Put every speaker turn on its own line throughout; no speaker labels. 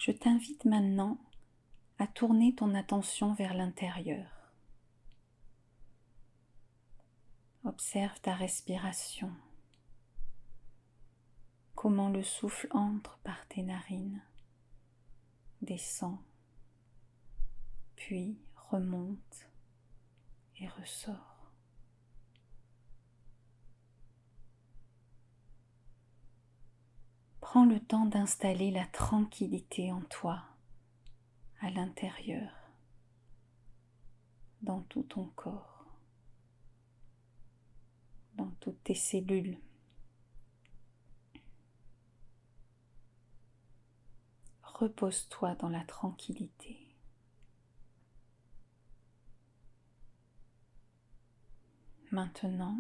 Je t'invite maintenant à tourner ton attention vers l'intérieur. Observe ta respiration, comment le souffle entre par tes narines, descend, puis remonte et ressort. Prends le temps d'installer la tranquillité en toi, à l'intérieur, dans tout ton corps, dans toutes tes cellules. Repose-toi dans la tranquillité. Maintenant,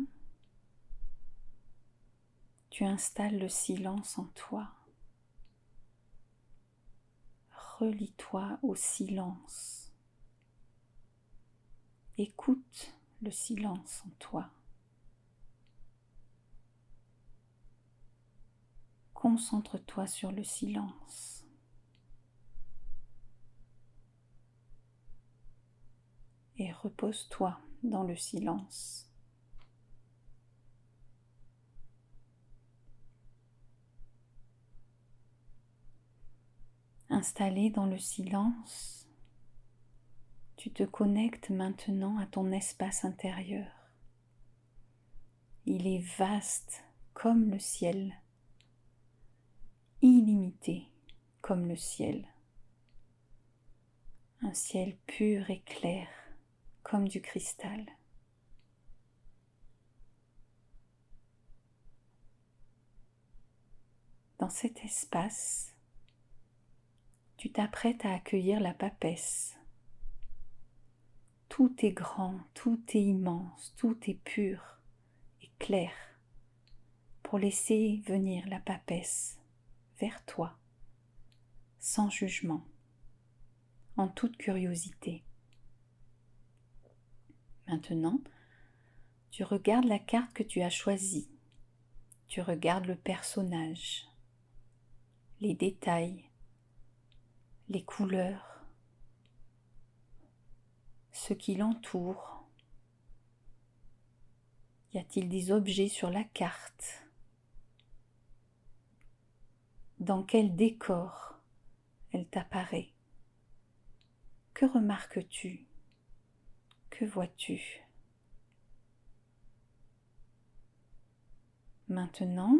tu installes le silence en toi. Relie-toi au silence. Écoute le silence en toi. Concentre-toi sur le silence. Et repose-toi dans le silence. Installé dans le silence, tu te connectes maintenant à ton espace intérieur. Il est vaste comme le ciel, illimité comme le ciel. Un ciel pur et clair comme du cristal. Dans cet espace, tu t'apprêtes à accueillir la papesse. Tout est grand, tout est immense, tout est pur et clair pour laisser venir la papesse vers toi, sans jugement, en toute curiosité. Maintenant, tu regardes la carte que tu as choisie, tu regardes le personnage, les détails, les couleurs, ce qui l'entoure. Y a-t-il des objets sur la carte? Dans quel décor elle t'apparaît? Que remarques-tu? Que vois-tu? Maintenant,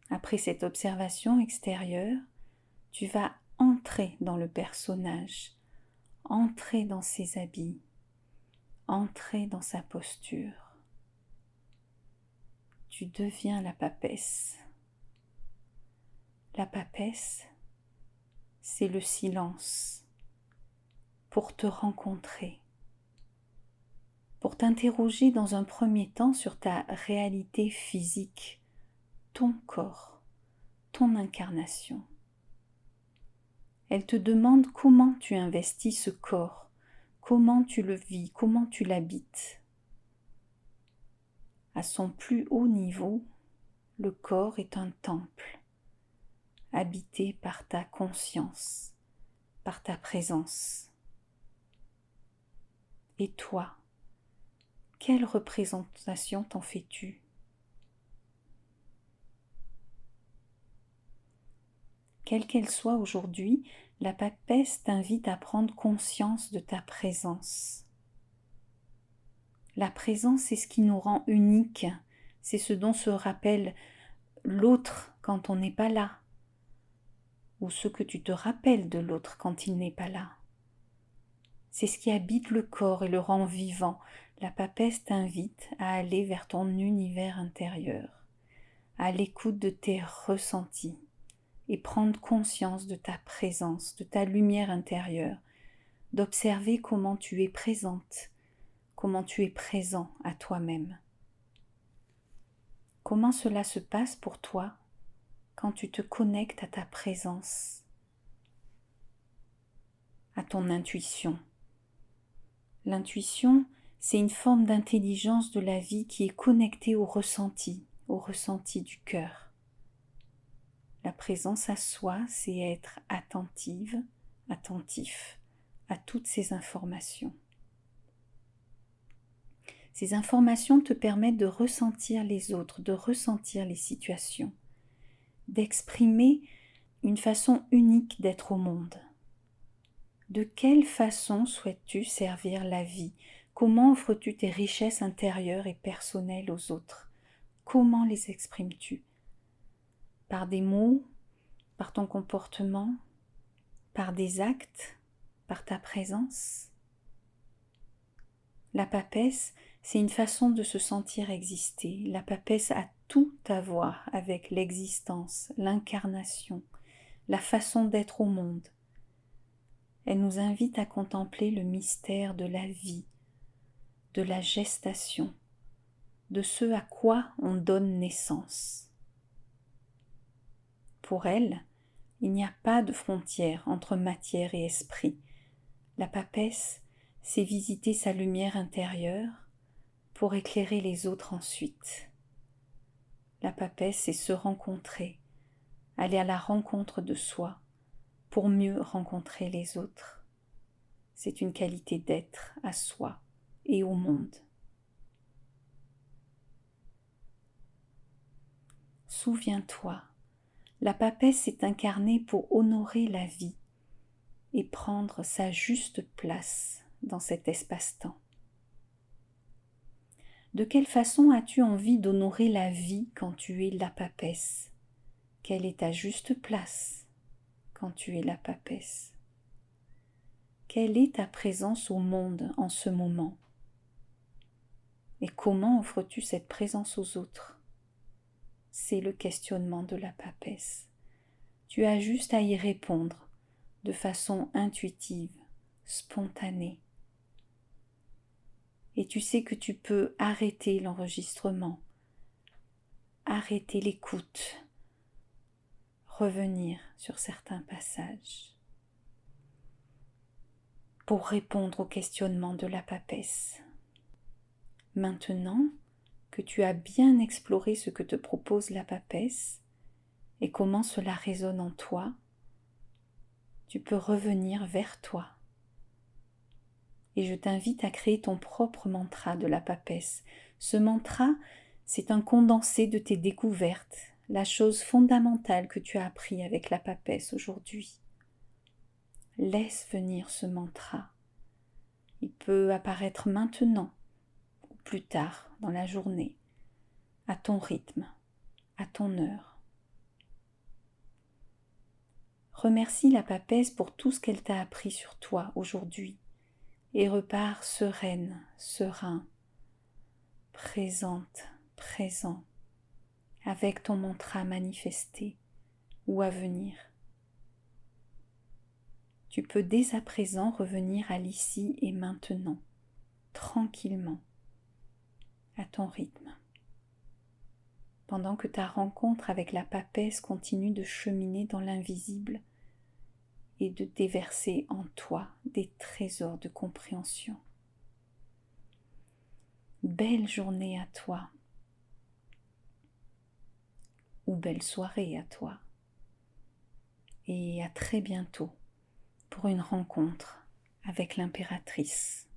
après cette observation extérieure, tu vas entrer dans le personnage, entrer dans ses habits, entrer dans sa posture. Tu deviens la papesse. La papesse, c'est le silence pour te rencontrer, pour t'interroger dans un premier temps sur ta réalité physique, ton corps, ton incarnation. Elle te demande comment tu investis ce corps, comment tu le vis, comment tu l'habites. À son plus haut niveau, le corps est un temple, habité par ta conscience, par ta présence. Et toi, quelle représentation t'en fais-tu? Quelle qu'elle soit aujourd'hui, la papesse t'invite à prendre conscience de ta présence. La présence, c'est ce qui nous rend uniques, c'est ce dont se rappelle l'autre quand on n'est pas là, ou ce que tu te rappelles de l'autre quand il n'est pas là. C'est ce qui habite le corps et le rend vivant. La papesse t'invite à aller vers ton univers intérieur, à l'écoute de tes ressentis et prendre conscience de ta présence, de ta lumière intérieure, d'observer comment tu es présente, comment tu es présent à toi-même. Comment cela se passe pour toi quand tu te connectes à ta présence, à ton intuition. L'intuition, c'est une forme d'intelligence de la vie qui est connectée au ressenti du cœur. La présence à soi, c'est être attentive, attentif à toutes ces informations. Ces informations te permettent de ressentir les autres, de ressentir les situations, d'exprimer une façon unique d'être au monde. De quelle façon souhaites-tu servir la vie? Comment offres-tu tes richesses intérieures et personnelles aux autres? Comment les exprimes-tu? Par des mots, par ton comportement, par des actes, par ta présence? La papesse, c'est une façon de se sentir exister. La papesse a tout à voir avec l'existence, l'incarnation, la façon d'être au monde. Elle nous invite à contempler le mystère de la vie, de la gestation, de ce à quoi on donne naissance. Pour elle, il n'y a pas de frontière entre matière et esprit. La papesse, c'est visiter sa lumière intérieure pour éclairer les autres ensuite. La papesse, c'est se rencontrer, aller à la rencontre de soi pour mieux rencontrer les autres. C'est une qualité d'être à soi et au monde. Souviens-toi, la papesse est incarnée pour honorer la vie et prendre sa juste place dans cet espace-temps. De quelle façon as-tu envie d'honorer la vie quand tu es la papesse? Quelle est ta juste place quand tu es la papesse? Quelle est ta présence au monde en ce moment? Et comment offres-tu cette présence aux autres? C'est le questionnement de la papesse. Tu as juste à y répondre de façon intuitive, spontanée. Et tu sais que tu peux arrêter l'enregistrement, arrêter l'écoute, revenir sur certains passages pour répondre au questionnement de la papesse. Maintenant que tu as bien exploré ce que te propose la papesse et comment cela résonne en toi, tu peux revenir vers toi. Et je t'invite à créer ton propre mantra de la papesse. Ce mantra, c'est un condensé de tes découvertes, la chose fondamentale que tu as appris avec la papesse aujourd'hui. Laisse venir ce mantra. Il peut apparaître maintenant ou plus tard dans la journée, à ton rythme, à ton heure. Remercie la papesse pour tout ce qu'elle t'a appris sur toi aujourd'hui et repars sereine, serein, présente, présent, avec ton mantra manifesté ou à venir. Tu peux dès à présent revenir à l'ici et maintenant, tranquillement, à ton rythme, pendant que ta rencontre avec la papesse continue de cheminer dans l'invisible et de déverser en toi des trésors de compréhension. Belle journée à toi, ou belle soirée à toi, et à très bientôt pour une rencontre avec l'impératrice.